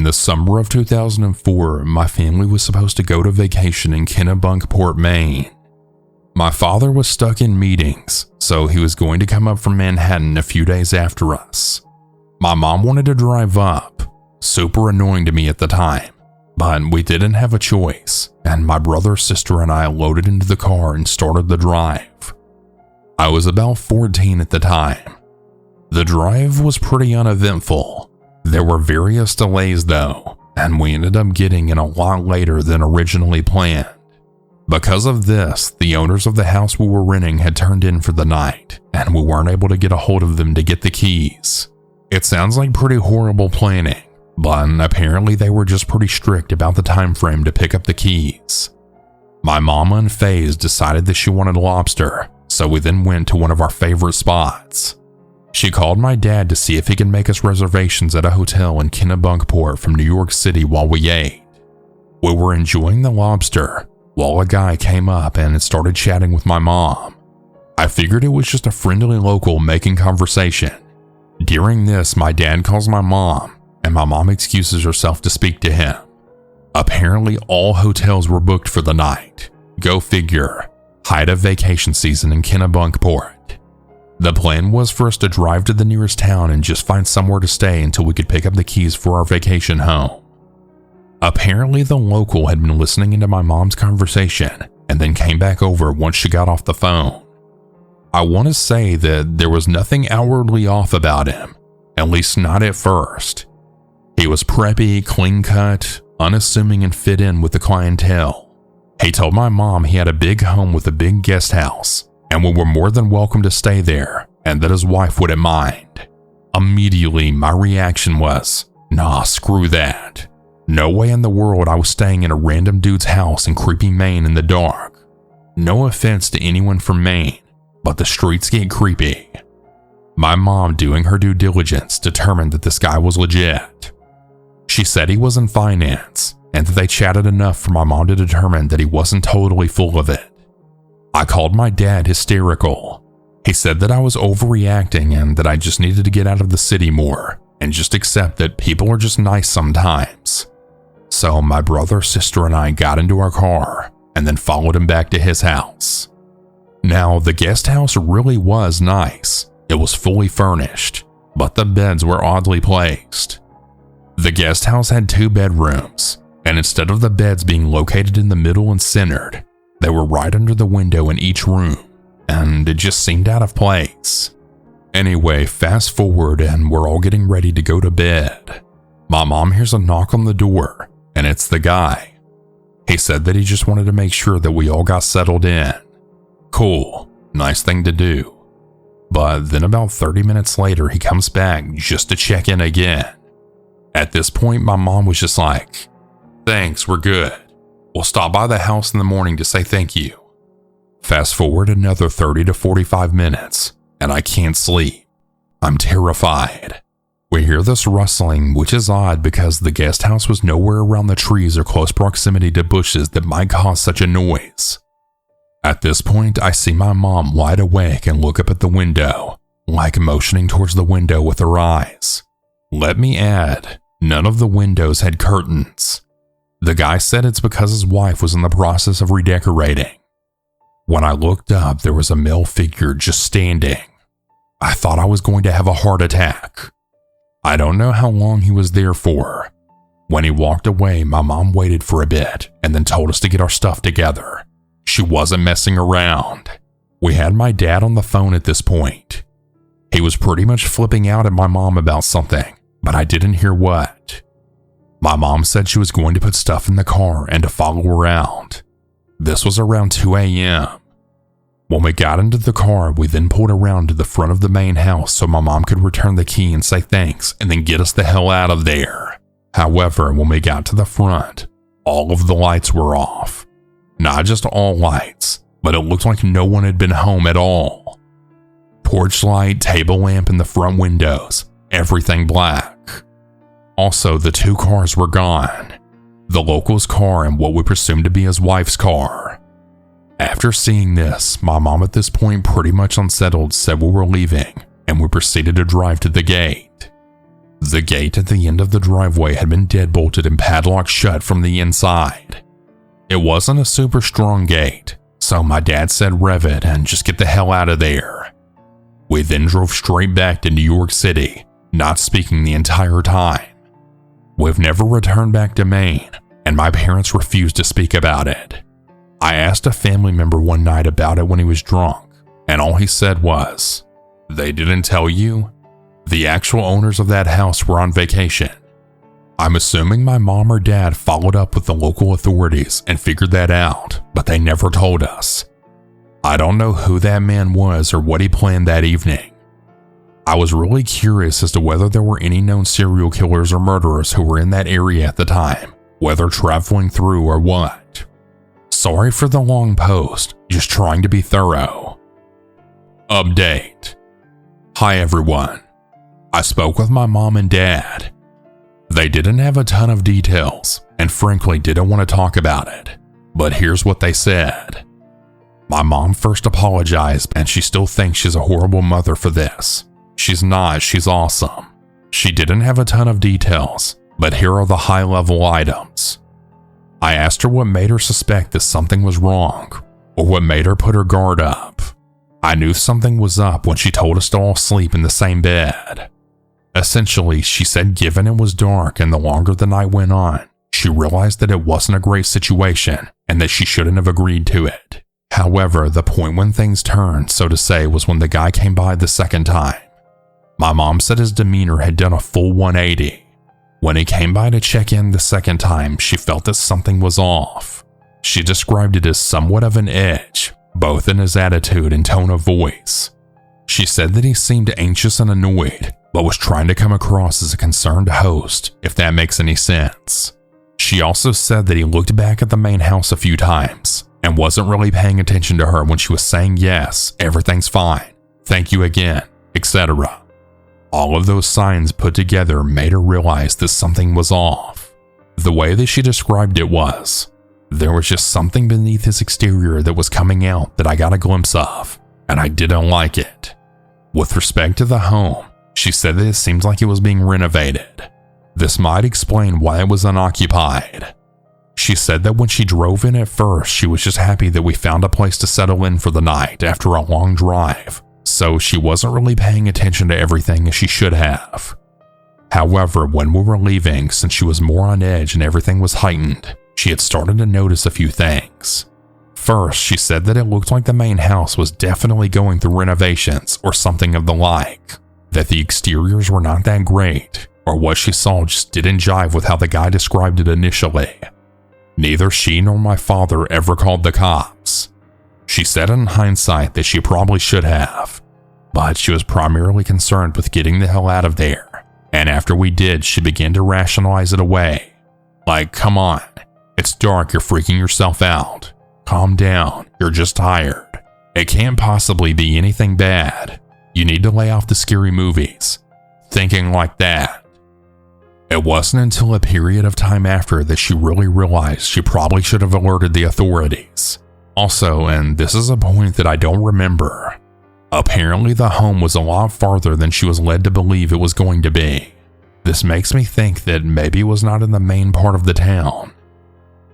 In the summer of 2004, my family was supposed to go to vacation in Cannibal, Maine. My father was stuck in meetings, so he was going to come up from Manhattan a few days after us. My mom wanted to drive up, super annoying to me at the time, but we didn't have a choice, and my brother, sister, and I loaded into the car and started the drive. I was about 14 at the time. The drive was pretty uneventful. There were various delays though, and we ended up getting in a lot later than originally planned. Because of this, the owners of the house we were renting had turned in for the night, and we weren't able to get a hold of them to get the keys. It sounds like pretty horrible planning, but apparently they were just pretty strict about the time frame to pick up the keys. My mom, unfazed, decided that she wanted lobster, so we then went to one of our favorite spots. She called my dad to see if he could make us reservations at a hotel in Cannibal from New York City while we ate. We were enjoying the lobster while a guy came up and started chatting with my mom. I figured it was just a friendly local making conversation. During this, my dad calls my mom, and my mom excuses herself to speak to him. Apparently, all hotels were booked for the night. Go figure. Height of vacation season in Cannibal. The plan was for us to drive to the nearest town and just find somewhere to stay until we could pick up the keys for our vacation home. Apparently, the local had been listening into my mom's conversation and then came back over once she got off the phone. I want to say that there was nothing outwardly off about him, at least not at first. He was preppy, clean-cut, unassuming, and fit in with the clientele. He told my mom he had a big home with a big guest house, and we were more than welcome to stay there, and that his wife wouldn't mind. Immediately, my reaction was, nah, screw that. No way in the world I was staying in a random dude's house in creepy Maine in the dark. No offense to anyone from Maine, but the streets get creepy. My mom, doing her due diligence, determined that this guy was legit. She said he was in finance, and that they chatted enough for my mom to determine that he wasn't totally full of it. I called my dad hysterical. He said that I was overreacting and that I just needed to get out of the city more and just accept that people are just nice sometimes. So my brother, sister, and I got into our car and then followed him back to his house. Now, the guest house really was nice. It was fully furnished, but the beds were oddly placed. The guest house had 2 bedrooms, and instead of the beds being located in the middle and centered, they were right under the window in each room, and it just seemed out of place. Anyway, fast forward and we're all getting ready to go to bed. My mom hears a knock on the door, and it's the guy. He said that he just wanted to make sure that we all got settled in. Cool, nice thing to do. But then about 30 minutes later, he comes back just to check in again. At this point, my mom was just like, thanks, we're good. We'll stop by the house in the morning to say thank you. Fast forward another 30 to 45 minutes, and I can't sleep. I'm terrified. We hear this rustling, which is odd because the guest house was nowhere around the trees or close proximity to bushes that might cause such a noise. At this point, I see my mom wide awake and look up at the window, like motioning towards the window with her eyes. Let me add, none of the windows had curtains. The guy said it's because his wife was in the process of redecorating. When I looked up, there was a male figure just standing. I thought I was going to have a heart attack. I don't know how long he was there for. When he walked away, my mom waited for a bit and then told us to get our stuff together. She wasn't messing around. We had my dad on the phone at this point. He was pretty much flipping out at my mom about something, but I didn't hear what. My mom said she was going to put stuff in the car and to follow around. This was around 2 a.m. When we got into the car, we then pulled around to the front of the main house so my mom could return the key and say thanks and then get us the hell out of there. However, when we got to the front, all of the lights were off. Not just all lights, but it looked like no one had been home at all. Porch light, table lamp in the front windows, everything black. Also, the 2 cars were gone. The local's car and what we presumed to be his wife's car. After seeing this, my mom at this point pretty much unsettled said we were leaving, and we proceeded to drive to the gate. The gate at the end of the driveway had been deadbolted and padlocked shut from the inside. It wasn't a super strong gate, so my dad said rev it and just get the hell out of there. We then drove straight back to New York City, not speaking the entire time. We've never returned back to Maine, and my parents refused to speak about it. I asked a family member one night about it when he was drunk, and all he said was, "They didn't tell you?" The actual owners of that house were on vacation. I'm assuming my mom or dad followed up with the local authorities and figured that out, but they never told us. I don't know who that man was or what he planned that evening. I was really curious as to whether there were any known serial killers or murderers who were in that area at the time, whether traveling through or what. Sorry for the long post, just trying to be thorough. Update. Hi everyone. I spoke with my mom and dad. They didn't have a ton of details and frankly didn't want to talk about it, but here's what they said. My mom first apologized and she still thinks she's a horrible mother for this. She's not, she's awesome. She didn't have a ton of details, but here are the high-level items. I asked her what made her suspect that something was wrong, or what made her put her guard up. I knew something was up when she told us to all sleep in the same bed. Essentially, she said given it was dark and the longer the night went on, she realized that it wasn't a great situation and that she shouldn't have agreed to it. However, the point when things turned, so to say, was when the guy came by the second time. My mom said his demeanor had done a full 180. When he came by to check in the second time, she felt that something was off. She described it as somewhat of an edge, both in his attitude and tone of voice. She said that he seemed anxious and annoyed, but was trying to come across as a concerned host, if that makes any sense. She also said that he looked back at the main house a few times and wasn't really paying attention to her when she was saying yes, everything's fine, thank you again, etc. All of those signs put together made her realize that something was off. The way that she described it was, there was just something beneath his exterior that was coming out that I got a glimpse of, and I didn't like it. With respect to the home, she said that it seemed like it was being renovated. This might explain why it was unoccupied. She said that when she drove in at first, she was just happy that we found a place to settle in for the night after a long drive, so she wasn't really paying attention to everything as she should have. However, when we were leaving, since she was more on edge and everything was heightened, she had started to notice a few things. First, she said that it looked like the main house was definitely going through renovations or something of the like, that the exteriors were not that great, or what she saw just didn't jive with how the guy described it initially. Neither she nor my father ever called the cops. She said in hindsight that she probably should have, but she was primarily concerned with getting the hell out of there, and after we did, she began to rationalize it away. Like, come on, it's dark, you're freaking yourself out. Calm down, you're just tired. It can't possibly be anything bad. You need to lay off the scary movies. Thinking like that. It wasn't until a period of time after that she really realized she probably should have alerted the authorities. Also, and this is a point that I don't remember, apparently the home was a lot farther than she was led to believe it was going to be. This makes me think that maybe it was not in the main part of the town.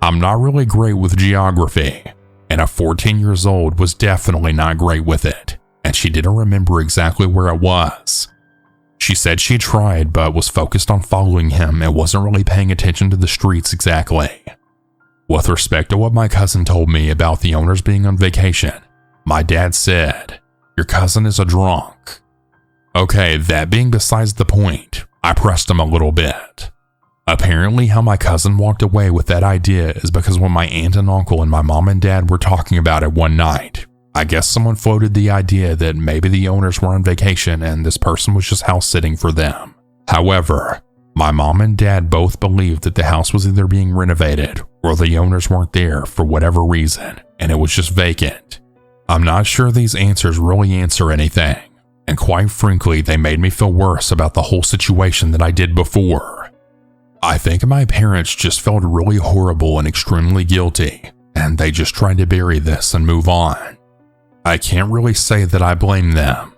I'm not really great with geography, and a 14 years old was definitely not great with it, and she didn't remember exactly where it was. She said she tried but was focused on following him and wasn't really paying attention to the streets exactly. With respect to what my cousin told me about the owners being on vacation, my dad said, "Your cousin is a drunk." Okay, that being besides the point, I pressed him a little bit. Apparently how my cousin walked away with that idea is because when my aunt and uncle and my mom and dad were talking about it one night, I guess someone floated the idea that maybe the owners were on vacation and this person was just house sitting for them. However, my mom and dad both believed that the house was either being renovated or the owners weren't there for whatever reason and it was just vacant. I'm not sure these answers really answer anything, and quite frankly they made me feel worse about the whole situation than I did before. I think my parents just felt really horrible and extremely guilty, and they just tried to bury this and move on. I can't really say that I blame them.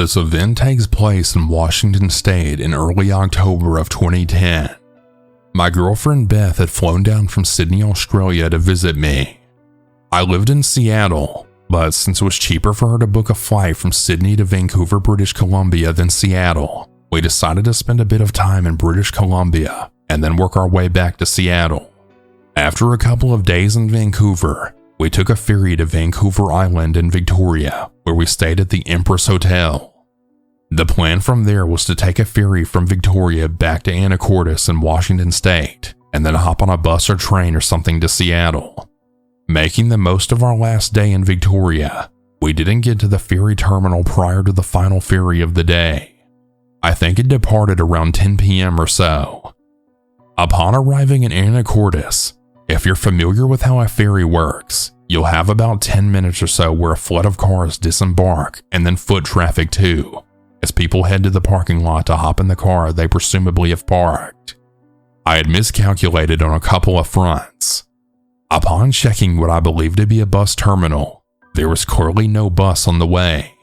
This event takes place in Washington State in early October of 2010. My girlfriend Beth had flown down from Sydney, Australia to visit me. I lived in Seattle, but since it was cheaper for her to book a flight from Sydney to Vancouver, British Columbia than Seattle, we decided to spend a bit of time in British Columbia and then work our way back to Seattle. After a couple of days in Vancouver, we took a ferry to Vancouver Island in Victoria, where we stayed at the Empress Hotel. The plan from there was to take a ferry from Victoria back to Anacortes in Washington State, and then hop on a bus or train or something to Seattle. Making the most of our last day in Victoria, we didn't get to the ferry terminal prior to the final ferry of the day. I think it departed around 10 p.m. or so. Upon arriving in Anacortes, if you're familiar with how a ferry works, you'll have about 10 minutes or so where a flood of cars disembark and then foot traffic too, as people head to the parking lot to hop in the car they presumably have parked. I had miscalculated on a couple of fronts. Upon checking what I believed to be a bus terminal, there was clearly no bus on the way.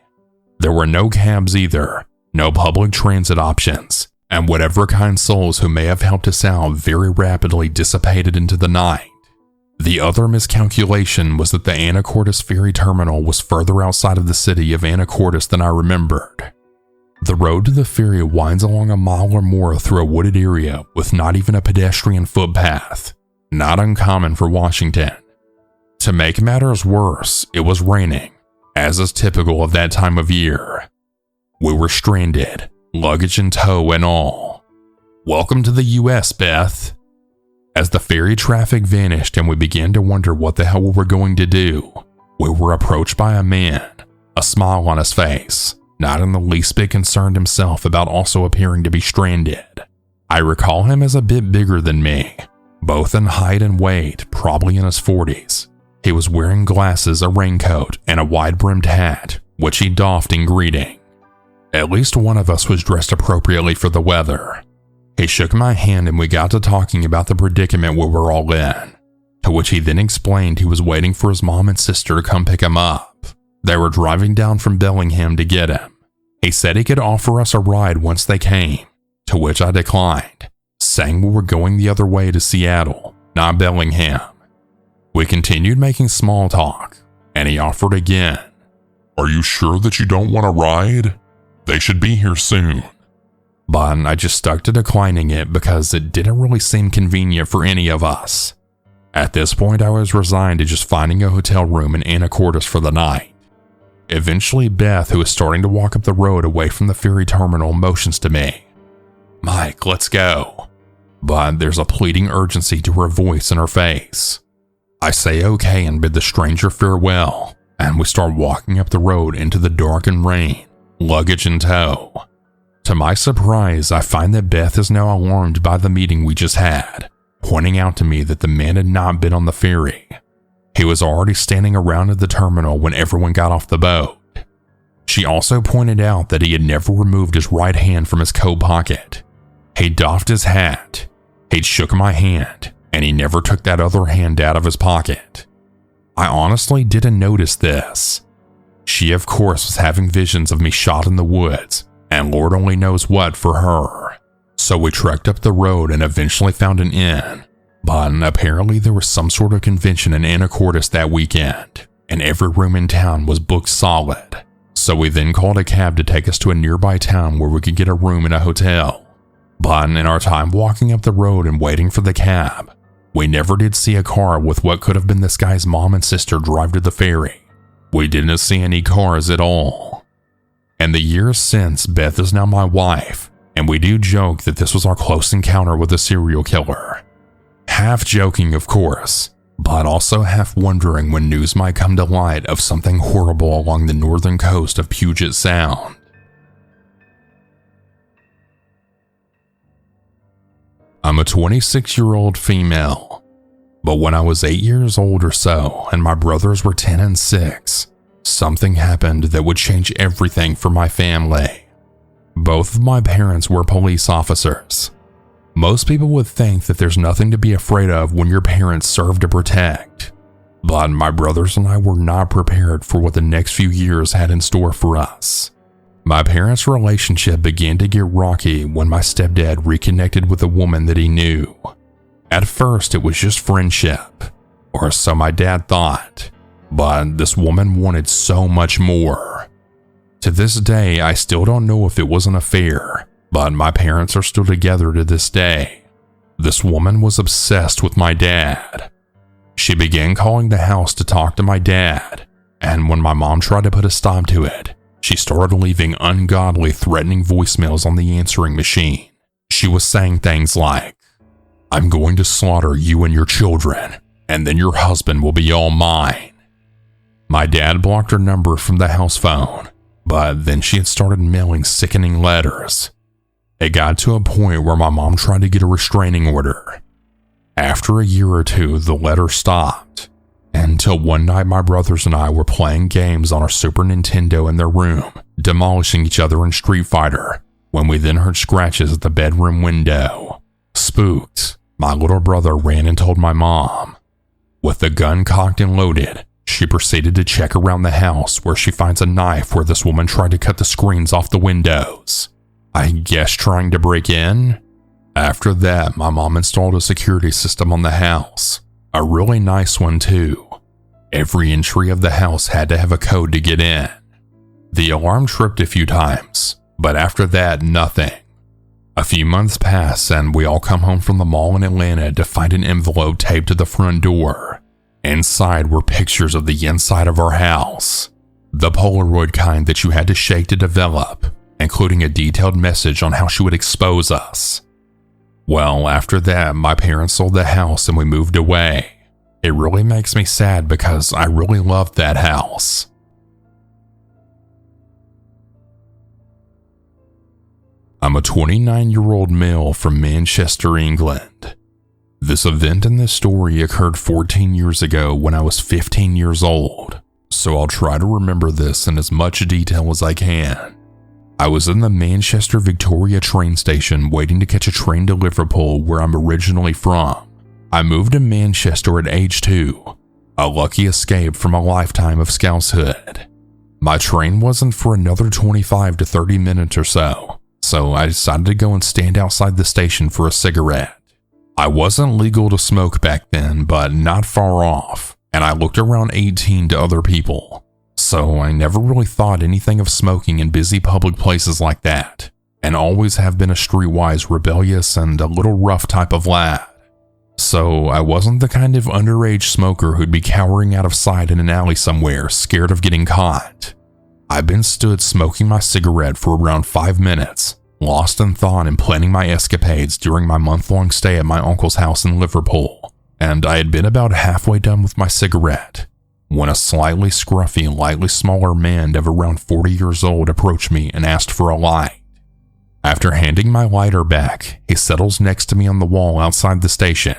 There were no cabs either, no public transit options, and whatever kind souls who may have helped us out very rapidly dissipated into the night. The other miscalculation was that the Anacortes ferry terminal was further outside of the city of Anacortes than I remembered. The road to the ferry winds along a mile or more through a wooded area with not even a pedestrian footpath, not uncommon for Washington. To make matters worse, it was raining, as is typical of that time of year. We were stranded, luggage in tow and all. Welcome to the US, Beth. As the ferry traffic vanished and we began to wonder what the hell we were going to do, we were approached by a man, a smile on his face, not in the least bit concerned himself about also appearing to be stranded. I recall him as a bit bigger than me, both in height and weight, probably in his 40s. He was wearing glasses, a raincoat, and a wide-brimmed hat, which he doffed in greeting. At least one of us was dressed appropriately for the weather. He shook my hand and we got to talking about the predicament we were all in, to which he then explained he was waiting for his mom and sister to come pick him up. They were driving down from Bellingham to get him. He said he could offer us a ride once they came, to which I declined, saying we were going the other way to Seattle, not Bellingham. We continued making small talk, and he offered again. Are you sure that you don't want a ride? They should be here soon. But I just stuck to declining it because it didn't really seem convenient for any of us. At this point, I was resigned to just finding a hotel room in Anacortes for the night. Eventually, Beth, who was starting to walk up the road away from the ferry terminal, motions to me. Mike, let's go. But there's a pleading urgency to her voice and her face. I say okay and bid the stranger farewell, and we start walking up the road into the dark and rain, luggage in tow. To my surprise, I find that Beth is now alarmed by the meeting we just had, pointing out to me that the man had not been on the ferry. He was already standing around at the terminal when everyone got off the boat. She also pointed out that he had never removed his right hand from his coat pocket. He doffed his hat, he'd shook my hand, and he never took that other hand out of his pocket. I honestly didn't notice this. She, of course, was having visions of me shot in the woods, and Lord only knows what for her. So we trekked up the road and eventually found an inn. But apparently there was some sort of convention in Anacortes that weekend, and every room in town was booked solid. So we then called a cab to take us to a nearby town where we could get a room in a hotel. But in our time walking up the road and waiting for the cab, we never did see a car with what could have been this guy's mom and sister drive to the ferry. We didn't see any cars at all. In the years since, Beth is now my wife, and we do joke that this was our close encounter with a serial killer. Half joking, of course, but also half wondering when news might come to light of something horrible along the northern coast of Puget Sound. I'm a 26-year-old female, but when I was 8 years old or so and my brothers were 10 and 6, something happened that would change everything for my family. Both of my parents were police officers. Most people would think that there's nothing to be afraid of when your parents serve to protect, but my brothers and I were not prepared for what the next few years had in store for us. My parents' relationship began to get rocky when my stepdad reconnected with a woman that he knew. At first, it was just friendship, or so my dad thought, but this woman wanted so much more. To this day, I still don't know if it was an affair, but my parents are still together to this day. This woman was obsessed with my dad. She began calling the house to talk to my dad, and when my mom tried to put a stop to it, she started leaving ungodly, threatening voicemails on the answering machine. She was saying things like, "I'm going to slaughter you and your children, and then your husband will be all mine." My dad blocked her number from the house phone, but then she had started mailing sickening letters. It got to a point where my mom tried to get a restraining order. After a year or two, the letter stopped, until one night my brothers and I were playing games on our Super Nintendo in their room, demolishing each other in Street Fighter, when we then heard scratches at the bedroom window. Spooked, my little brother ran and told my mom. With the gun cocked and loaded, she proceeded to check around the house, where she finds a knife where this woman tried to cut the screens off the windows. I guess trying to break in? After that, my mom installed a security system on the house. A really nice one too. Every entry of the house had to have a code to get in. The alarm tripped a few times, but after that, nothing. A few months pass and we all come home from the mall in Atlanta to find an envelope taped to the front door. Inside were pictures of the inside of our house. The Polaroid kind that you had to shake to develop, including a detailed message on how she would expose us. Well, after that, my parents sold the house and we moved away. It really makes me sad because I really loved that house. I'm a 29-year-old male from Manchester, England. This event in this story occurred 14 years ago when I was 15 years old, so I'll try to remember this in as much detail as I can. I was in the Manchester Victoria train station waiting to catch a train to Liverpool, where I'm originally from. I moved to Manchester at age 2, a lucky escape from a lifetime of scousehood. My train wasn't for another 25 to 30 minutes or so I decided to go and stand outside the station for a cigarette. I wasn't legal to smoke back then, but not far off, and I looked around 18 to other people. So I never really thought anything of smoking in busy public places like that, and always have been a streetwise, rebellious, and a little rough type of lad. So I wasn't the kind of underage smoker who'd be cowering out of sight in an alley somewhere, scared of getting caught. I'd been stood smoking my cigarette for around 5 minutes, lost in thought and planning my escapades during my month-long stay at my uncle's house in Liverpool, and I had been about halfway done with my cigarette when a slightly scruffy, lightly smaller man of around 40 years old approached me and asked for a light. After handing my lighter back, he settles next to me on the wall outside the station,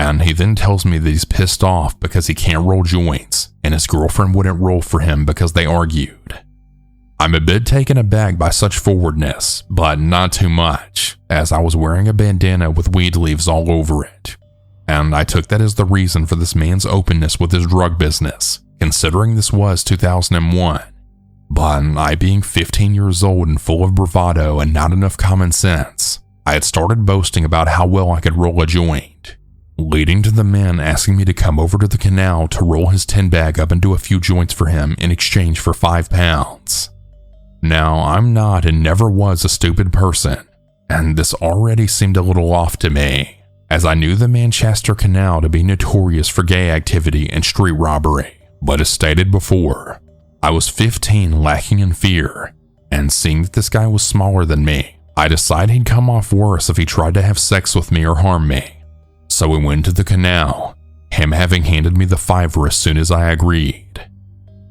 and he then tells me that he's pissed off because he can't roll joints, and his girlfriend wouldn't roll for him because they argued. I'm a bit taken aback by such forwardness, but not too much, as I was wearing a bandana with weed leaves all over it. And I took that as the reason for this man's openness with his drug business, considering this was 2001. But I, being 15 years old and full of bravado and not enough common sense, I had started boasting about how well I could roll a joint, leading to the man asking me to come over to the canal to roll his tin bag up into a few joints for him in exchange for £5. Now, I'm not and never was a stupid person, and this already seemed a little off to me, as I knew the Manchester Canal to be notorious for gay activity and street robbery. But as stated before, I was 15, lacking in fear, and seeing that this guy was smaller than me, I decided he'd come off worse if he tried to have sex with me or harm me. So we went to the canal, him having handed me the $5 as soon as I agreed.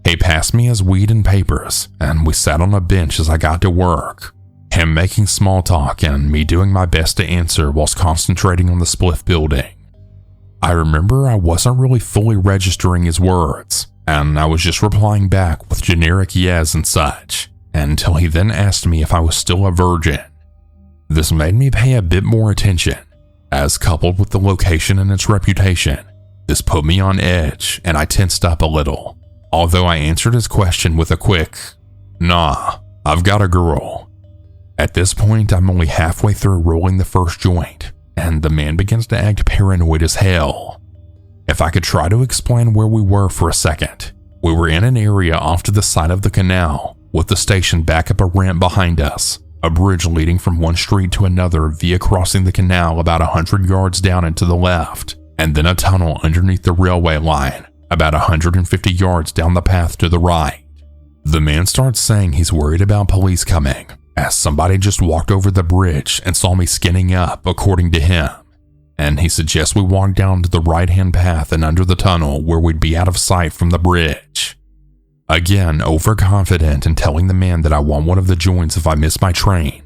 He passed me his weed and papers, and we sat on a bench as I got to work, him making small talk and me doing my best to answer whilst concentrating on the spliff building. I remember I wasn't really fully registering his words, and I was just replying back with generic yes and such, until he then asked me if I was still a virgin. This made me pay a bit more attention, as coupled with the location and its reputation, this put me on edge and I tensed up a little. Although I answered his question with a quick, "Nah, I've got a girl." At this point, I'm only halfway through rolling the first joint, and the man begins to act paranoid as hell. If I could try to explain where we were for a second, we were in an area off to the side of the canal, with the station back up a ramp behind us, a bridge leading from one street to another via crossing the canal about 100 yards down and to the left, and then a tunnel underneath the railway line, about 150 yards down the path to the right. The man starts saying he's worried about police coming, as somebody just walked over the bridge and saw me skinning up, according to him. And he suggests we walk down to the right-hand path and under the tunnel where we'd be out of sight from the bridge. Again, overconfident and telling the man that I want one of the joints if I miss my train.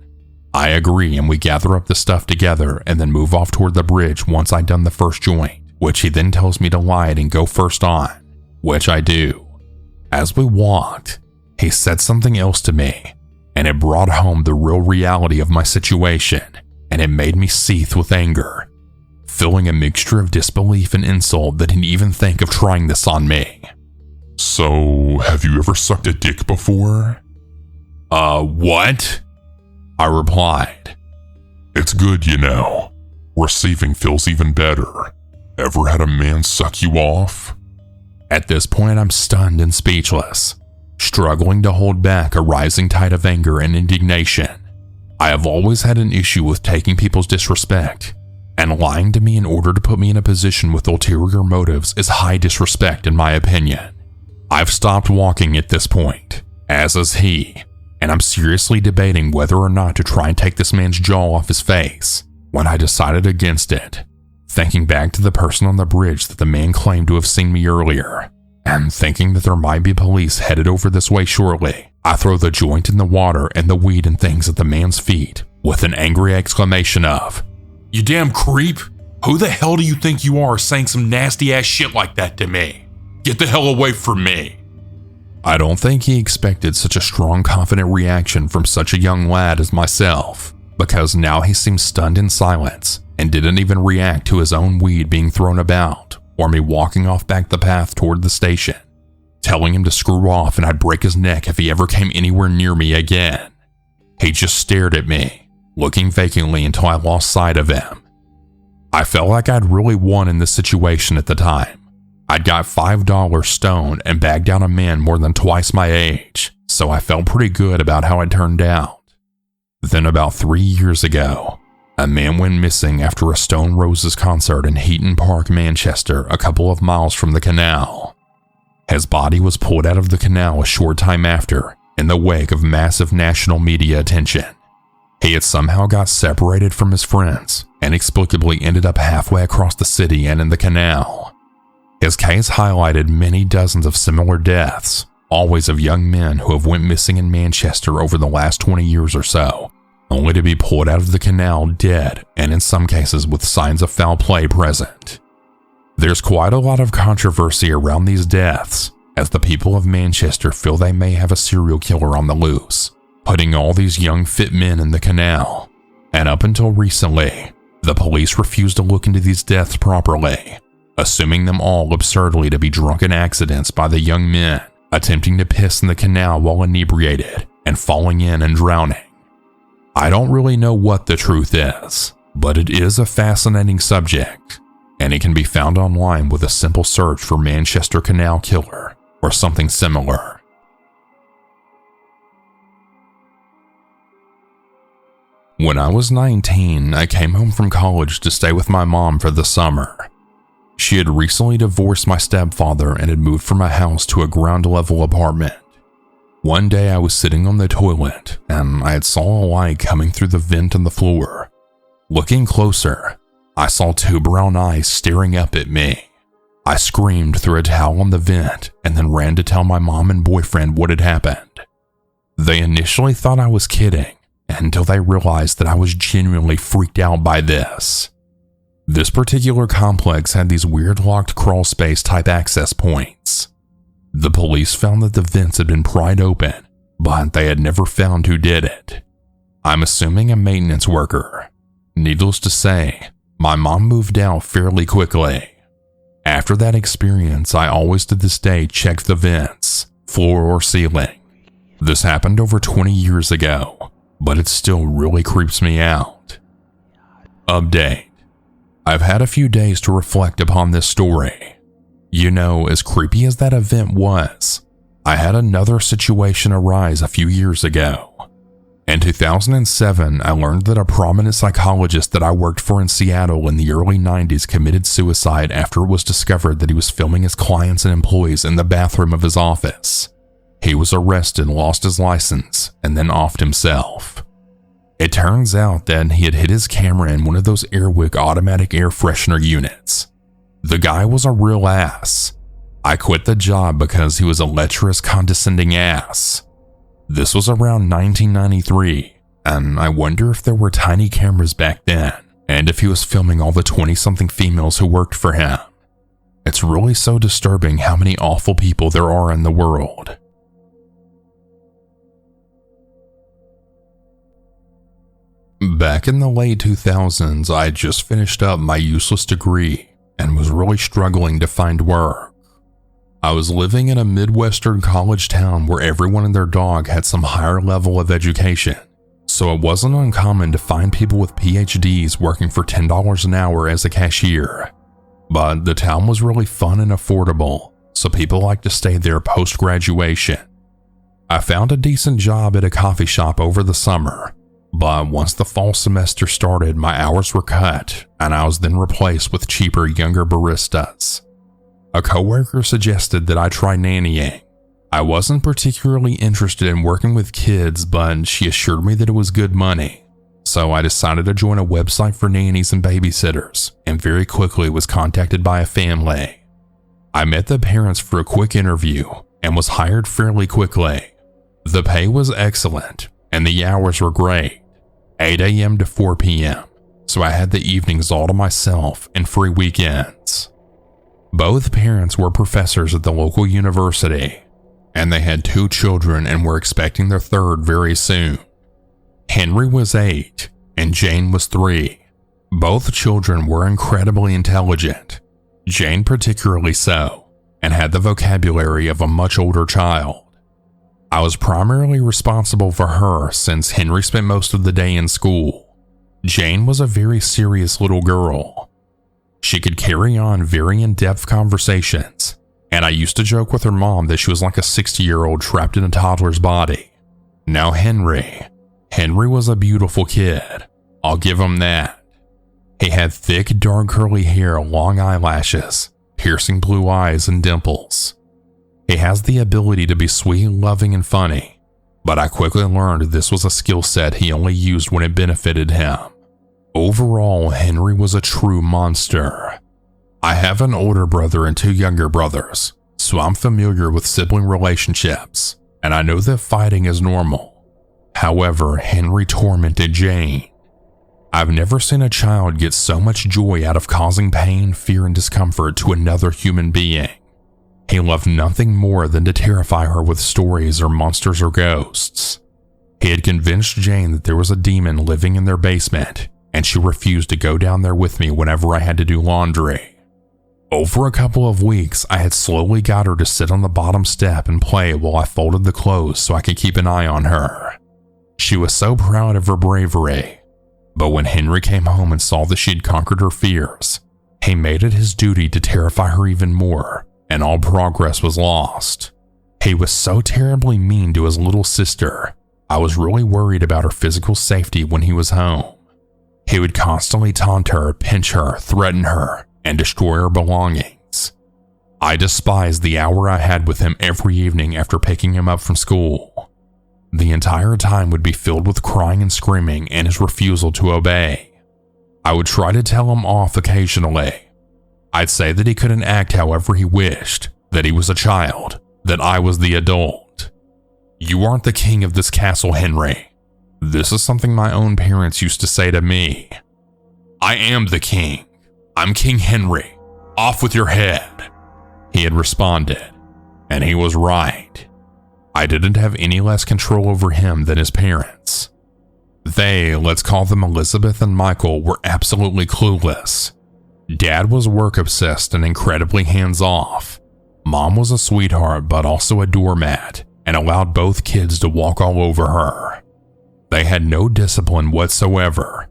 I agree, and we gather up the stuff together and then move off toward the bridge once I'd done the first joint, which he then tells me to light and go first on, which I do. As we walked, he said something else to me, and it brought home the real reality of my situation, and it made me seethe with anger, feeling a mixture of disbelief and insult that he'd even think of trying this on me. "So, have you ever sucked a dick before?" What?" I replied. "It's good, you know. Receiving feels even better. Ever had a man suck you off?" At this point, I'm stunned and speechless, struggling to hold back a rising tide of anger and indignation. I have always had an issue with taking people's disrespect, and lying to me in order to put me in a position with ulterior motives is high disrespect in my opinion. I've stopped walking at this point, as is he, and I'm seriously debating whether or not to try and take this man's jaw off his face, when I decided against it, thinking back to the person on the bridge that the man claimed to have seen me earlier, and thinking that there might be police headed over this way shortly. I throw the joint in the water and the weed and things at the man's feet with an angry exclamation of, "You damn creep! Who the hell do you think you are saying some nasty ass shit like that to me? Get the hell away from me!" I don't think he expected such a strong, confident reaction from such a young lad as myself, because now he seemed stunned in silence and didn't even react to his own weed being thrown about or me walking off back the path toward the station, telling him to screw off and I'd break his neck if he ever came anywhere near me again. He just stared at me, looking vacantly until I lost sight of him. I felt like I'd really won in this situation at the time. I'd got $5 stoned and bagged down a man more than twice my age, so I felt pretty good about how it turned out. Then about 3 years ago, a man went missing after a Stone Roses concert in Heaton Park, Manchester, a couple of miles from the canal. His body was pulled out of the canal a short time after, in the wake of massive national media attention. He had somehow got separated from his friends, and inexplicably ended up halfway across the city and in the canal. His case highlighted many dozens of similar deaths, always of young men who have went missing in Manchester over the last 20 years or so, only to be pulled out of the canal dead and in some cases with signs of foul play present. There's quite a lot of controversy around these deaths, as the people of Manchester feel they may have a serial killer on the loose, putting all these young fit men in the canal. And up until recently, the police refused to look into these deaths properly, assuming them all absurdly to be drunken accidents by the young men attempting to piss in the canal while inebriated and falling in and drowning. I don't really know what the truth is, but it is a fascinating subject, and it can be found online with a simple search for Manchester Canal Killer or something similar. When I was 19, I came home from college to stay with my mom for the summer. She had recently divorced my stepfather and had moved from a house to a ground-level apartment. One day I was sitting on the toilet and I had saw a light coming through the vent in the floor. Looking closer, I saw two brown eyes staring up at me. I screamed, threw a towel on the vent, and then ran to tell my mom and boyfriend what had happened. They initially thought I was kidding, until they realized that I was genuinely freaked out by this. This particular complex had these weird locked crawl space type access points. The police found that the vents had been pried open, but they had never found who did it. I'm assuming a maintenance worker. Needless to say, my mom moved out fairly quickly. After that experience, I always to this day check the vents, floor or ceiling. This happened over 20 years ago, but it still really creeps me out. Update. I've had a few days to reflect upon this story. You know, as creepy as that event was, I had another situation arise a few years ago. In 2007, I learned that a prominent psychologist that I worked for in Seattle in the early 90s committed suicide after it was discovered that he was filming his clients and employees in the bathroom of his office. He was arrested, lost his license, and then offed himself. It turns out that he had hid his camera in one of those Airwick automatic air freshener units. The guy was a real ass. I quit the job because he was a lecherous, condescending ass. This was around 1993, and I wonder if there were tiny cameras back then, and if he was filming all the 20-something females who worked for him. It's really so disturbing how many awful people there are in the world. Back in the late 2000s, I had just finished up my useless degree and was really struggling to find work. I was living in a Midwestern college town where everyone and their dog had some higher level of education, so it wasn't uncommon to find people with PhDs working for $10 an hour as a cashier. But the town was really fun and affordable, so people liked to stay there post-graduation. I found a decent job at a coffee shop over the summer, but once the fall semester started, my hours were cut, and I was then replaced with cheaper, younger baristas. A coworker suggested that I try nannying. I wasn't particularly interested in working with kids, but she assured me that it was good money. So I decided to join a website for nannies and babysitters, and very quickly was contacted by a family. I met the parents for a quick interview and was hired fairly quickly. The pay was excellent, and the hours were great, 8 a.m. to 4 p.m., so I had the evenings all to myself and free weekends. Both parents were professors at the local university, and they had 2 children and were expecting their third very soon. Henry was 8, and Jane was 3. Both children were incredibly intelligent, Jane particularly so, and had the vocabulary of a much older child. I was primarily responsible for her since Henry spent most of the day in school. Jane was a very serious little girl. She could carry on very in-depth conversations, and I used to joke with her mom that she was like a 60-year-old trapped in a toddler's body. Now Henry was a beautiful kid, I'll give him that. He had thick, dark curly hair, long eyelashes, piercing blue eyes, and dimples. He has the ability to be sweet, loving, and funny, but I quickly learned this was a skill set he only used when it benefited him. Overall, Henry was a true monster. I have an older brother and 2 younger brothers, so I'm familiar with sibling relationships, and I know that fighting is normal. However, Henry tormented Jane. I've never seen a child get so much joy out of causing pain, fear, and discomfort to another human being. He loved nothing more than to terrify her with stories or monsters or ghosts. He had convinced Jane that there was a demon living in their basement, and she refused to go down there with me whenever I had to do laundry. Over a couple of weeks, I had slowly got her to sit on the bottom step and play while I folded the clothes so I could keep an eye on her. She was so proud of her bravery, but when Henry came home and saw that she'd conquered her fears, he made it his duty to terrify her even more, and all progress was lost. He was so terribly mean to his little sister, I was really worried about her physical safety when he was home. He would constantly taunt her, pinch her, threaten her, and destroy her belongings. I despised the hour I had with him every evening after picking him up from school. The entire time would be filled with crying and screaming and his refusal to obey. I would try to tell him off occasionally. I'd say that he couldn't act however he wished, that he was a child, that I was the adult. "You aren't the king of this castle, Henry." This is something my own parents used to say to me. "I am the king. I'm King Henry. Off with your head," he had responded, and he was right. I didn't have any less control over him than his parents. They, let's call them Elizabeth and Michael, were absolutely clueless. Dad was work-obsessed and incredibly hands-off. Mom was a sweetheart but also a doormat, and allowed both kids to walk all over her. They had no discipline whatsoever,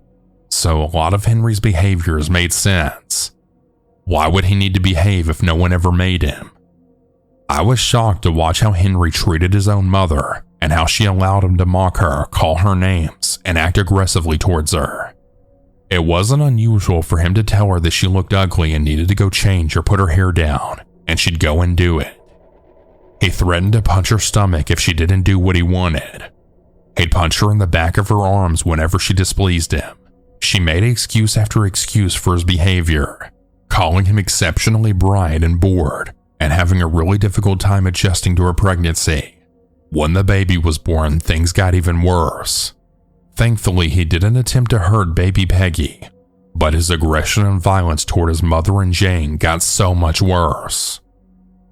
so a lot of Henry's behaviors made sense. Why would he need to behave if no one ever made him? I was shocked to watch how Henry treated his own mother and how she allowed him to mock her, call her names, and act aggressively towards her. It wasn't unusual for him to tell her that she looked ugly and needed to go change or put her hair down, and she'd go and do it. He threatened to punch her stomach if she didn't do what he wanted. He'd punch her in the back of her arms whenever she displeased him. She made excuse after excuse for his behavior, calling him exceptionally bright and bored, and having a really difficult time adjusting to her pregnancy. When the baby was born, things got even worse. Thankfully, he didn't attempt to hurt baby Peggy, but his aggression and violence toward his mother and Jane got so much worse.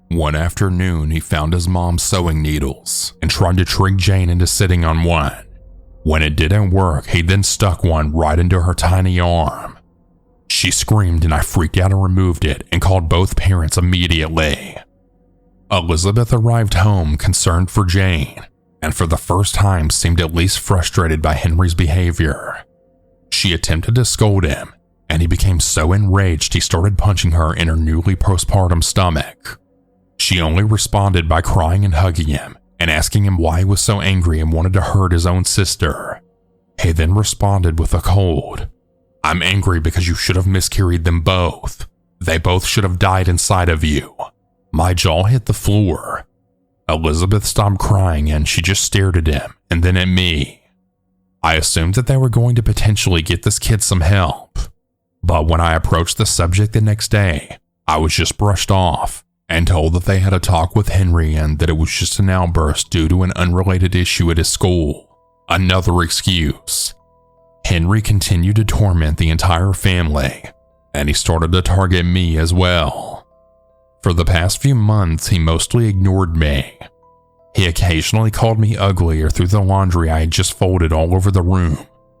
One afternoon, he found his mom's sewing needles and tried to trick Jane into sitting on one. When it didn't work, he then stuck one right into her tiny arm. She screamed and I freaked out and removed it and called both parents immediately. Elizabeth arrived home concerned for Jane, and for the first time seemed at least frustrated by Henry's behavior. She attempted to scold him, and he became so enraged he started punching her in her newly postpartum stomach. She only responded by crying and hugging him and asking him why he was so angry and wanted to hurt his own sister. He then responded with a cold, "I'm angry because you should have miscarried them both. They both should have died inside of you." My jaw hit the floor. Elizabeth stopped crying and she just stared at him and then at me. I assumed that they were going to potentially get this kid some help, but when I approached the subject the next day, I was just brushed off and told that they had a talk with Henry and that it was just an outburst due to an unrelated issue at his school. Another excuse. Henry continued to torment the entire family, and he started to target me as well. For the past few months, he mostly ignored me. He occasionally called me ugly or threw the laundry I had just folded all over the room,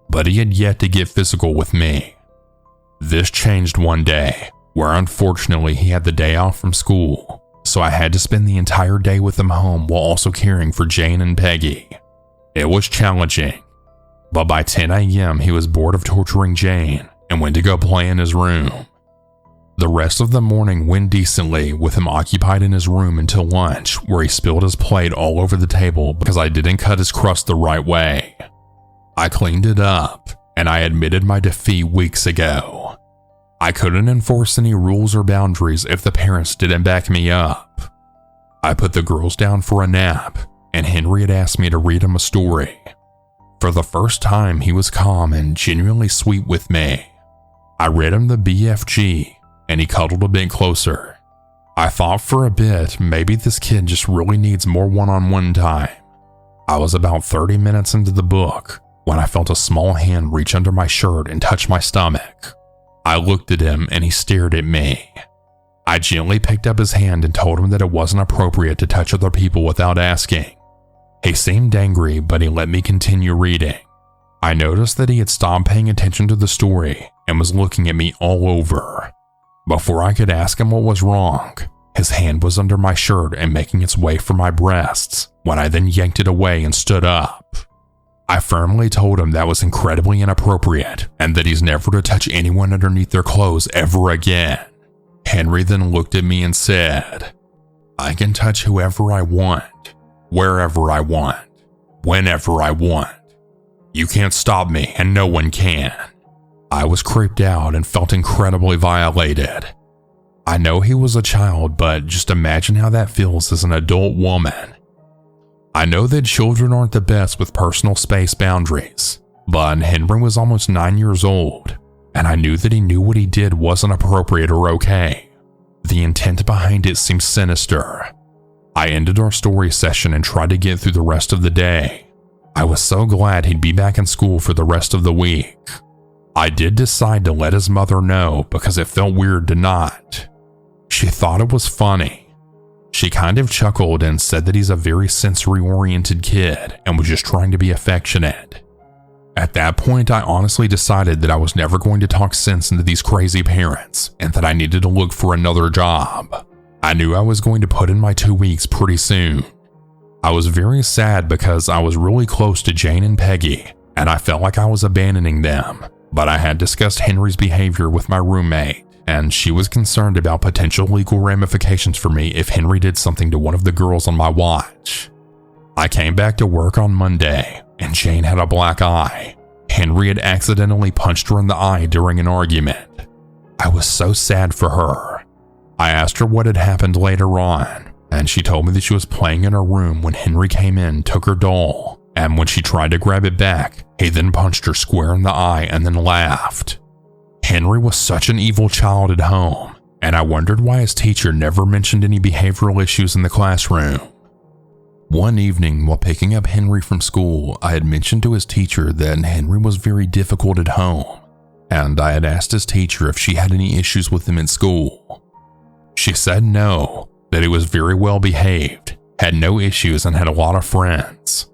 but he had yet to get physical with me. This changed one day, where unfortunately he had the day off from school, so I had to spend the entire day with him home while also caring for Jane and Peggy. It was challenging, but by 10 a.m. he was bored of torturing Jane and went to go play in his room. The rest of the morning went decently with him occupied in his room until lunch, where he spilled his plate all over the table because I didn't cut his crust the right way. I cleaned it up, and I admitted my defeat weeks ago. I couldn't enforce any rules or boundaries if the parents didn't back me up. I put the girls down for a nap, and Henry had asked me to read him a story. For the first time, he was calm and genuinely sweet with me. I read him the BFG, and he cuddled a bit closer. I thought for a bit maybe this kid just really needs more one-on-one time. I was about 30 minutes into the book when I felt a small hand reach under my shirt and touch my stomach. I looked at him and he stared at me. I gently picked up his hand and told him that it wasn't appropriate to touch other people without asking. He seemed angry, but he let me continue reading. I noticed that he had stopped paying attention to the story and was looking at me all over. Before I could ask him what was wrong, his hand was under my shirt and making its way for my breasts when I then yanked it away and stood up. I firmly told him that was incredibly inappropriate and that he's never to touch anyone underneath their clothes ever again. Henry then looked at me and said, "I can touch whoever I want, wherever I want, whenever I want. You can't stop me and no one can." I was creeped out and felt incredibly violated. I know he was a child, but just imagine how that feels as an adult woman. I know that children aren't the best with personal space boundaries, but Henry was almost 9 years old, and I knew that he knew what he did wasn't appropriate or okay. The intent behind it seemed sinister. I ended our story session and tried to get through the rest of the day. I was so glad he'd be back in school for the rest of the week. I did decide to let his mother know because it felt weird to not. She thought it was funny. She kind of chuckled and said that he's a very sensory-oriented kid and was just trying to be affectionate. At that point, I honestly decided that I was never going to talk sense into these crazy parents and that I needed to look for another job. I knew I was going to put in my 2 weeks pretty soon. I was very sad because I was really close to Jane and Peggy, and I felt like I was abandoning them, but I had discussed Henry's behavior with my roommate, and she was concerned about potential legal ramifications for me if Henry did something to one of the girls on my watch. I came back to work on Monday, and Jane had a black eye. Henry had accidentally punched her in the eye during an argument. I was so sad for her. I asked her what had happened later on, and she told me that she was playing in her room when Henry came in, took her doll, and when she tried to grab it back, he then punched her square in the eye and then laughed. Henry was such an evil child at home, and I wondered why his teacher never mentioned any behavioral issues in the classroom. One evening, while picking up Henry from school, I had mentioned to his teacher that Henry was very difficult at home, and I had asked his teacher if she had any issues with him at school. She said no, that he was very well behaved, had no issues, and had a lot of friends.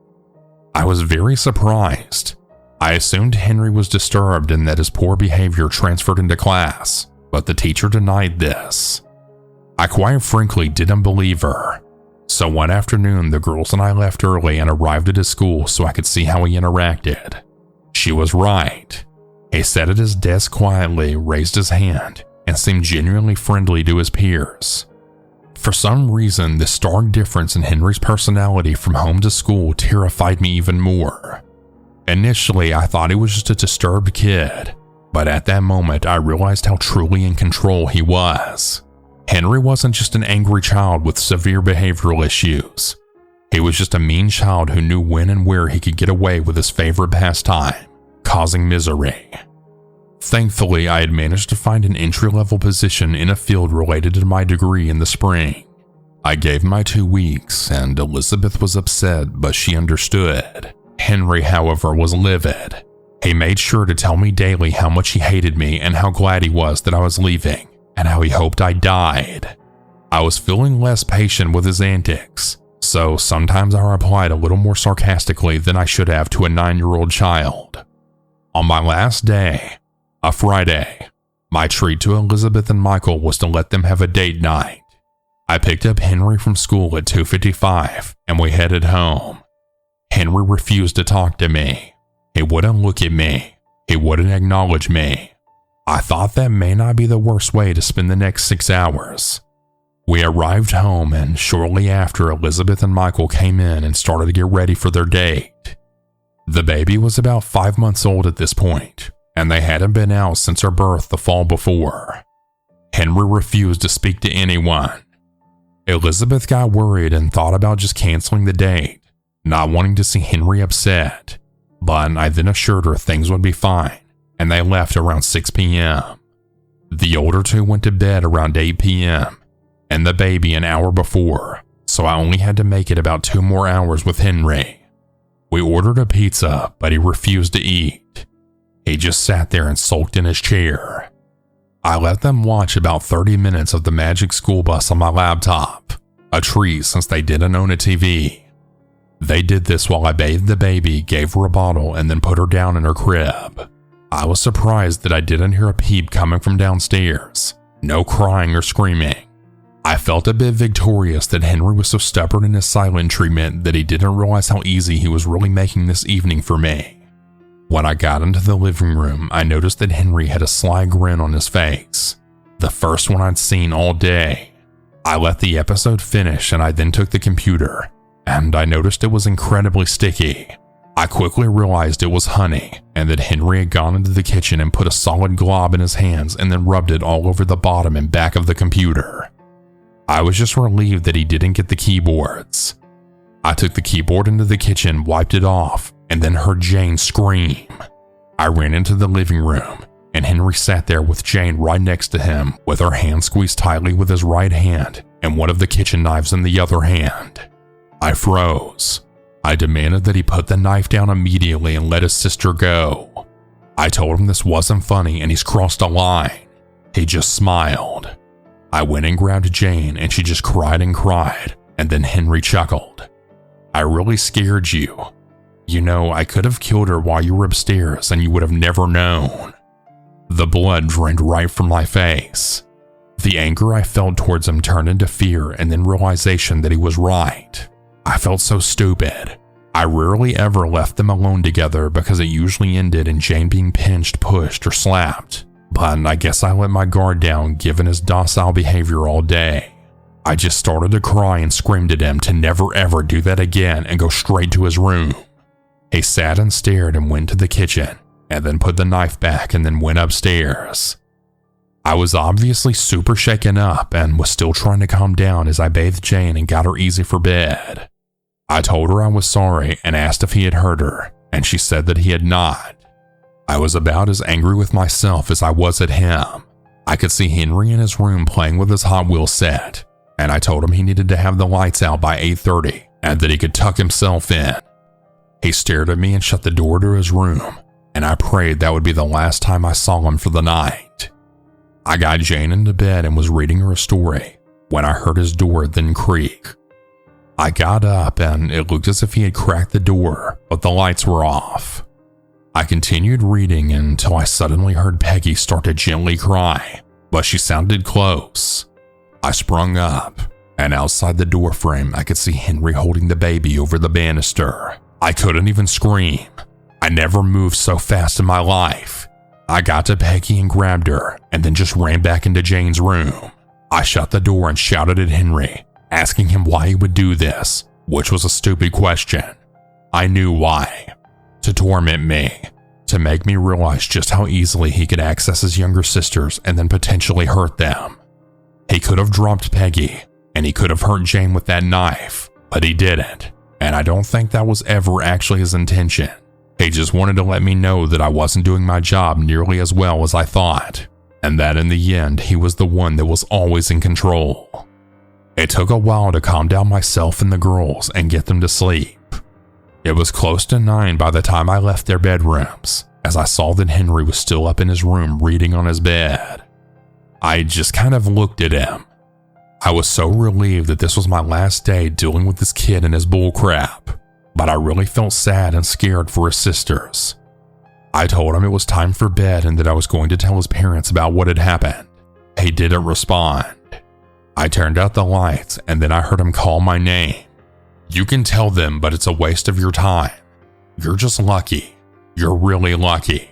I was very surprised. I assumed Henry was disturbed and that his poor behavior transferred into class, but the teacher denied this. I quite frankly didn't believe her. So one afternoon, the girls and I left early and arrived at his school so I could see how he interacted. She was right. He sat at his desk quietly, raised his hand, and seemed genuinely friendly to his peers. For some reason, the stark difference in Henry's personality from home to school terrified me even more. Initially, I thought he was just a disturbed kid, but at that moment, I realized how truly in control he was. Henry wasn't just an angry child with severe behavioral issues. He was just a mean child who knew when and where he could get away with his favorite pastime, causing misery. Thankfully, I had managed to find an entry-level position in a field related to my degree in the spring. I gave my 2 weeks, and Elizabeth was upset, but she understood. Henry, however, was livid. He made sure to tell me daily how much he hated me and how glad he was that I was leaving, and how he hoped I died. I was feeling less patient with his antics, so sometimes I replied a little more sarcastically than I should have to a 9-year-old child. On my last day, a Friday, my treat to Elizabeth and Michael was to let them have a date night. I picked up Henry from school at 2:55 and we headed home. Henry refused to talk to me. He wouldn't look at me. He wouldn't acknowledge me. I thought that may not be the worst way to spend the next 6 hours. We arrived home, and shortly after, Elizabeth and Michael came in and started to get ready for their date. The baby was about 5 months old at this point, and they hadn't been out since her birth the fall before. Henry refused to speak to anyone. Elizabeth got worried and thought about just canceling the date, not wanting to see Henry upset, but I then assured her things would be fine, and they left around 6 p.m. The older two went to bed around 8 p.m., and the baby an hour before, so I only had to make it about 2 more hours with Henry. We ordered a pizza, but he refused to eat. He just sat there and sulked in his chair. I let them watch about 30 minutes of the Magic School Bus on my laptop, a treat since they didn't own a TV. They did this while I bathed the baby, gave her a bottle, and then put her down in her crib. I was surprised that I didn't hear a peep coming from downstairs, no crying or screaming. I felt a bit victorious that Henry was so stubborn in his silent treatment that he didn't realize how easy he was really making this evening for me. When I got into the living room, I noticed that Henry had a sly grin on his face, the first one I'd seen all day. I let the episode finish and I then took the computer, and I noticed it was incredibly sticky. I quickly realized it was honey and that Henry had gone into the kitchen and put a solid glob in his hands and then rubbed it all over the bottom and back of the computer. I was just relieved that he didn't get the keyboards. I took the keyboard into the kitchen, wiped it off, and then heard Jane scream. I ran into the living room, and Henry sat there with Jane right next to him, with her hand squeezed tightly with his right hand and one of the kitchen knives in the other hand. I froze. I demanded that he put the knife down immediately and let his sister go. I told him this wasn't funny and he's crossed a line. He just smiled. I went and grabbed Jane and she just cried, and then Henry chuckled. "I really scared you. You know, I could have killed her while you were upstairs and you would have never known." The blood drained right from my face. The anger I felt towards him turned into fear and then realization that he was right. I felt so stupid. I rarely ever left them alone together because it usually ended in Jane being pinched, pushed, or slapped. But I guess I let my guard down given his docile behavior all day. I just started to cry and screamed at him to never ever do that again and go straight to his room. He sat and stared and went to the kitchen and then put the knife back and then went upstairs. I was obviously super shaken up and was still trying to calm down as I bathed Jane and got her easy for bed. I told her I was sorry and asked if he had hurt her, and she said that he had not. I was about as angry with myself as I was at him. I could see Henry in his room playing with his Hot Wheels set, and I told him he needed to have the lights out by 8:30 and that he could tuck himself in. He stared at me and shut the door to his room, and I prayed that would be the last time I saw him for the night. I got Jane into bed and was reading her a story when I heard his door then creak. I got up and it looked as if he had cracked the door, but the lights were off. I continued reading until I suddenly heard Peggy start to gently cry, but she sounded close. I sprung up, and outside the door frame I could see Henry holding the baby over the banister. I couldn't even scream. I never moved so fast in my life. I got to Peggy and grabbed her, and then just ran back into Jane's room. I shut the door and shouted at Henry, asking him why he would do this, which was a stupid question. I knew why. To torment me. To make me realize just how easily he could access his younger sisters and then potentially hurt them. He could have dropped Peggy, and he could have hurt Jane with that knife, but he didn't, and I don't think that was ever actually his intention. He just wanted to let me know that I wasn't doing my job nearly as well as I thought, and that in the end he was the one that was always in control. It took a while to calm down myself and the girls and get them to sleep. It was close to 9 by the time I left their bedrooms, as I saw that Henry was still up in his room reading on his bed. I just kind of looked at him. I was so relieved that this was my last day dealing with this kid and his bullcrap, but I really felt sad and scared for his sisters. I told him it was time for bed and that I was going to tell his parents about what had happened. He didn't respond. I turned out the lights and then I heard him call my name. You can tell them, but it's a waste of your time. You're just lucky. You're really lucky.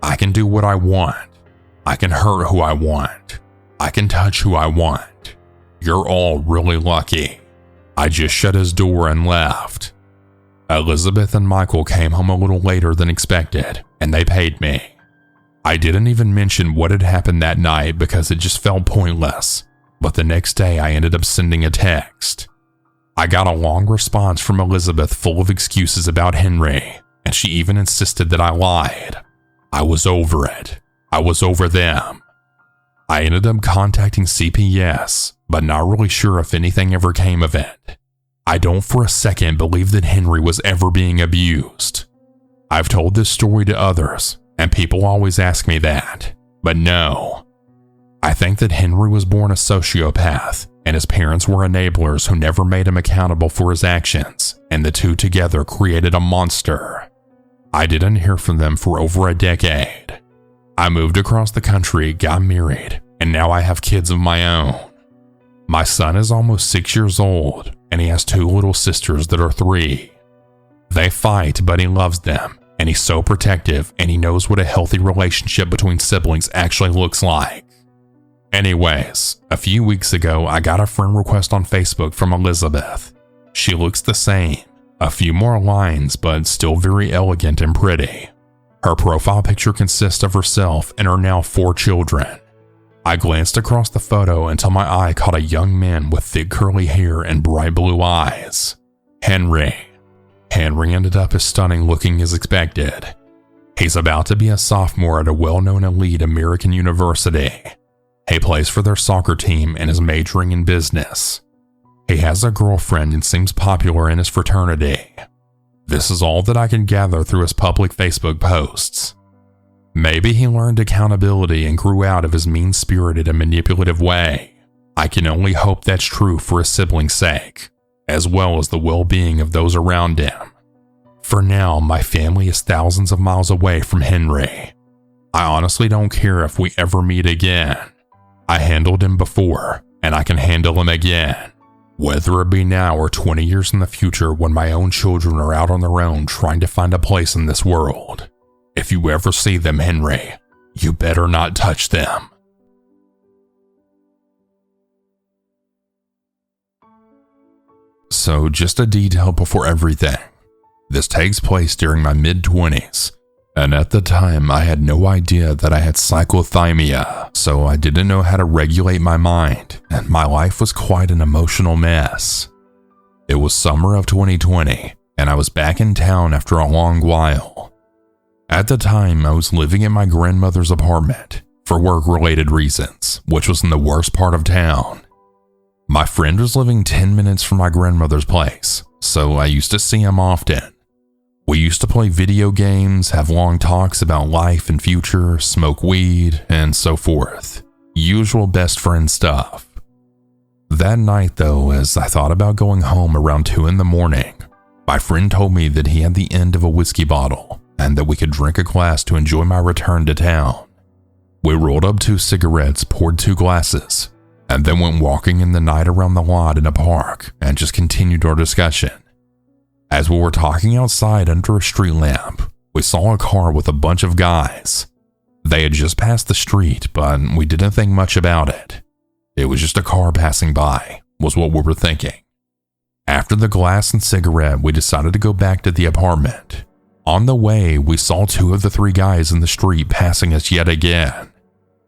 I can do what I want. I can hurt who I want. I can touch who I want. You're all really lucky. I just shut his door and left. Elizabeth and Michael came home a little later than expected, and they paid me. I didn't even mention what had happened that night because it just felt pointless, but the next day I ended up sending a text. I got a long response from Elizabeth full of excuses about Henry, and she even insisted that I lied. I was over it. I was over them. I ended up contacting CPS, but not really sure if anything ever came of it. I don't for a second believe that Henry was ever being abused. I've told this story to others, and people always ask me that, but no. I think that Henry was born a sociopath, and his parents were enablers who never made him accountable for his actions, and the two together created a monster. I didn't hear from them for over a decade. I moved across the country, got married, and now I have kids of my own. My son is almost 6 years old, and he has 2 little sisters that are 3. They fight, but he loves them, and he's so protective, and he knows what a healthy relationship between siblings actually looks like. Anyways, a few weeks ago, I got a friend request on Facebook from Elizabeth. She looks the same, a few more lines, but still very elegant and pretty. Her profile picture consists of herself and her now 4 children. I glanced across the photo until my eye caught a young man with thick curly hair and bright blue eyes. Henry. Henry ended up as stunning looking as expected. He's about to be a sophomore at a well-known elite American university. He plays for their soccer team and is majoring in business. He has a girlfriend and seems popular in his fraternity. This is all that I can gather through his public Facebook posts. Maybe he learned accountability and grew out of his mean-spirited and manipulative way. I can only hope that's true for his siblings' sake, as well as the well-being of those around him. For now, my family is thousands of miles away from Henry. I honestly don't care if we ever meet again. I handled him before, and I can handle him again. Whether it be now or 20 years in the future when my own children are out on their own trying to find a place in this world. If you ever see them, Henry, you better not touch them. So just a detail before everything. This takes place during my mid-20s, and at the time I had no idea that I had cyclothymia, so I didn't know how to regulate my mind, and my life was quite an emotional mess. It was summer of 2020, and I was back in town after a long while. At the time, I was living in my grandmother's apartment for work-related reasons, which was in the worst part of town. My friend was living 10 minutes from my grandmother's place, so I used to see him often. We used to play video games, have long talks about life and future, smoke weed, and so forth. Usual best friend stuff. That night though, as I thought about going home around 2 in the morning, my friend told me that he had the end of a whiskey bottle and that we could drink a glass to enjoy my return to town. We rolled up 2 cigarettes, poured 2 glasses, and then went walking in the night around the lot in a park and just continued our discussion. As we were talking outside under a street lamp, we saw a car with a bunch of guys. They had just passed the street, but we didn't think much about it. It was just a car passing by, was what we were thinking. After the glass and cigarette, we decided to go back to the apartment. On the way, we saw 2 of the 3 guys in the street passing us yet again.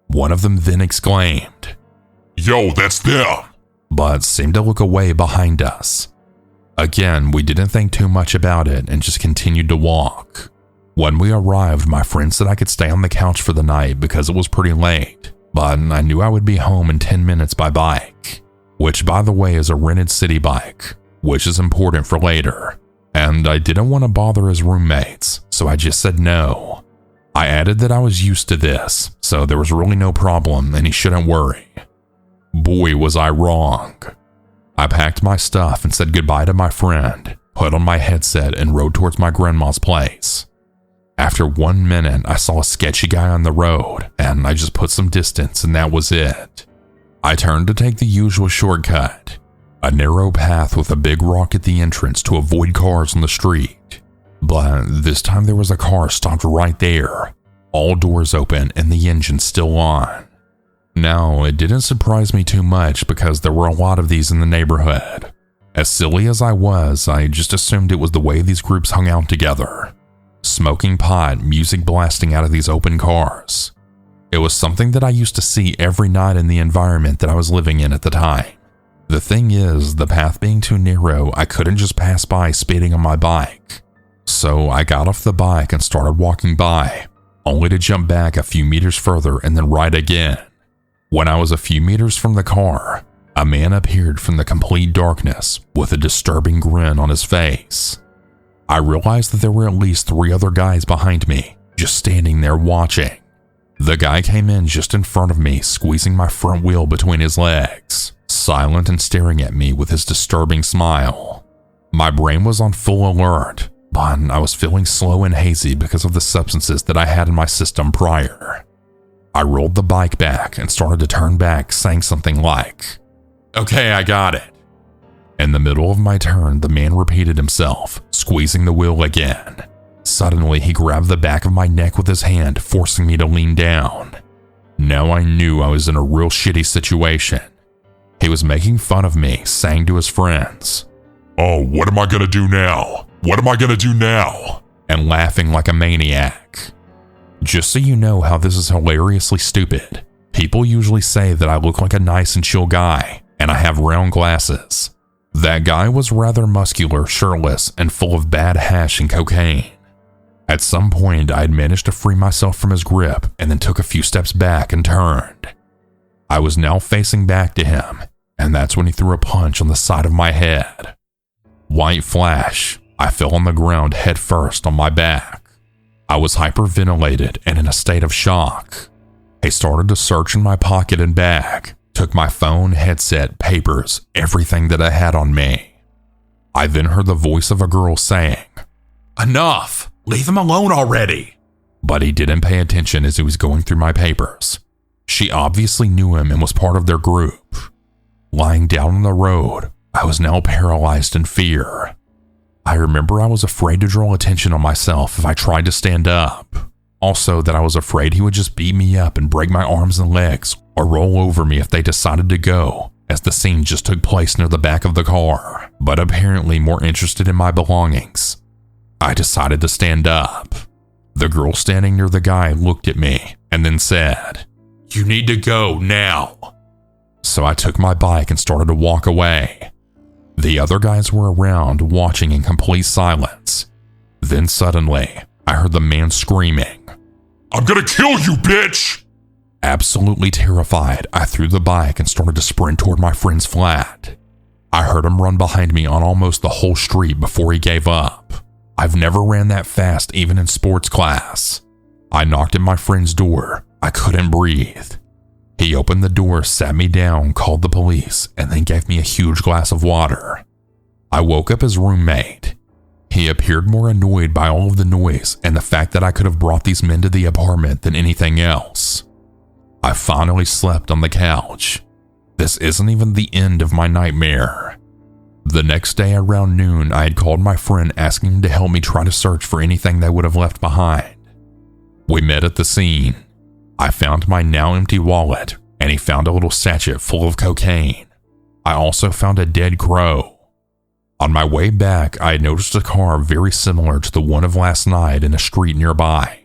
One of them then exclaimed, "Yo, that's them!" but seemed to look away behind us. Again, we didn't think too much about it and just continued to walk. When we arrived, my friend said I could stay on the couch for the night because it was pretty late, but I knew I would be home in 10 minutes by bike, which by the way is a rented city bike, which is important for later, and I didn't want to bother his roommates, so I just said no. I added that I was used to this, so there was really no problem and he shouldn't worry. Boy, was I wrong. I packed my stuff and said goodbye to my friend, put on my headset and rode towards my grandma's place. After 1 minute, I saw a sketchy guy on the road and I just put some distance and that was it. I turned to take the usual shortcut, a narrow path with a big rock at the entrance to avoid cars on the street. But this time there was a car stopped right there, all doors open and the engine still on. Now, it didn't surprise me too much because there were a lot of these in the neighborhood. As silly as I was, I just assumed it was the way these groups hung out together. Smoking pot, music blasting out of these open cars. It was something that I used to see every night in the environment that I was living in at the time. The thing is, the path being too narrow, I couldn't just pass by speeding on my bike. So I got off the bike and started walking by, only to jump back a few meters further and then ride again. When I was a few meters from the car, a man appeared from the complete darkness with a disturbing grin on his face. I realized that there were at least 3 other guys behind me, just standing there watching. The guy came in just in front of me, squeezing my front wheel between his legs, silent and staring at me with his disturbing smile. My brain was on full alert, but I was feeling slow and hazy because of the substances that I had in my system prior. I rolled the bike back and started to turn back, saying something like, "Okay, I got it." In the middle of my turn, the man repeated himself, squeezing the wheel again. Suddenly, he grabbed the back of my neck with his hand, forcing me to lean down. Now I knew I was in a real shitty situation. He was making fun of me, saying to his friends, "Oh, what am I gonna do now? What am I gonna do now?" and laughing like a maniac. Just so you know how this is hilariously stupid, people usually say that I look like a nice and chill guy, and I have round glasses. That guy was rather muscular, shirtless, and full of bad hash and cocaine. At some point, I had managed to free myself from his grip and then took a few steps back and turned. I was now facing back to him, and that's when he threw a punch on the side of my head. White flash, I fell on the ground head first on my back. I was hyperventilated and in a state of shock. He started to search in my pocket and bag, took my phone, headset, papers, everything that I had on me. I then heard the voice of a girl saying, "Enough! Leave him alone already!" But he didn't pay attention as he was going through my papers. She obviously knew him and was part of their group. Lying down on the road, I was now paralyzed in fear. I remember I was afraid to draw attention on myself if I tried to stand up. Also that I was afraid he would just beat me up and break my arms and legs or roll over me if they decided to go, as the scene just took place near the back of the car, but apparently more interested in my belongings. I decided to stand up. The girl standing near the guy looked at me and then said, "You need to go now." So I took my bike and started to walk away. The other guys were around watching in complete silence. Then suddenly, I heard the man screaming, "I'm gonna kill you, bitch!" Absolutely terrified, I threw the bike and started to sprint toward my friend's flat. I heard him run behind me on almost the whole street before he gave up. I've never ran that fast even in sports class. I knocked at my friend's door. I couldn't breathe. He opened the door, sat me down, called the police, and then gave me a huge glass of water. I woke up his roommate. He appeared more annoyed by all of the noise and the fact that I could have brought these men to the apartment than anything else. I finally slept on the couch. This isn't even the end of my nightmare. The next day around noon, I had called my friend asking him to help me try to search for anything they would have left behind. We met at the scene. I found my now empty wallet, and he found a little sachet full of cocaine. I also found a dead crow. On my way back, I had noticed a car very similar to the one of last night in a street nearby.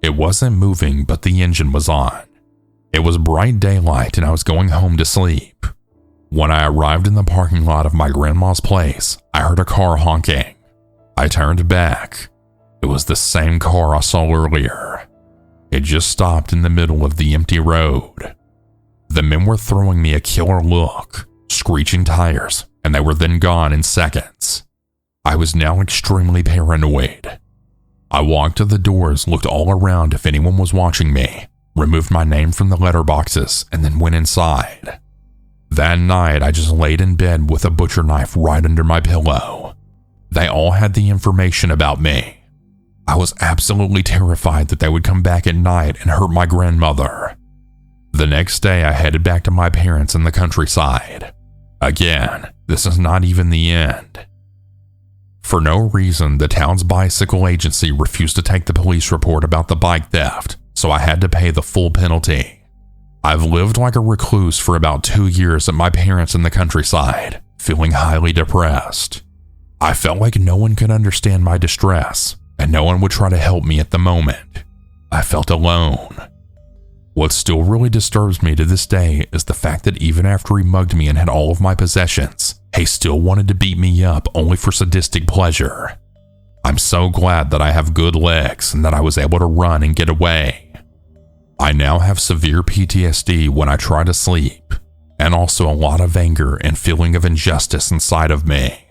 It wasn't moving, but the engine was on. It was bright daylight and I was going home to sleep. When I arrived in the parking lot of my grandma's place, I heard a car honking. I turned back. It was the same car I saw earlier. It just stopped in the middle of the empty road. The men were throwing me a killer look, screeching tires, and they were then gone in seconds. I was now extremely paranoid. I walked to the doors, looked all around if anyone was watching me, removed my name from the letterboxes, and then went inside. That night, I just laid in bed with a butcher knife right under my pillow. They all had the information about me. I was absolutely terrified that they would come back at night and hurt my grandmother. The next day, I headed back to my parents in the countryside. Again, this is not even the end. For no reason, the town's bicycle agency refused to take the police report about the bike theft, so I had to pay the full penalty. I've lived like a recluse for about 2 years at my parents in the countryside, feeling highly depressed. I felt like no one could understand my distress, and no one would try to help me at the moment. I felt alone. What still really disturbs me to this day is the fact that even after he mugged me and had all of my possessions, he still wanted to beat me up only for sadistic pleasure. I'm so glad that I have good legs and that I was able to run and get away. I now have severe PTSD when I try to sleep, and also a lot of anger and feeling of injustice inside of me.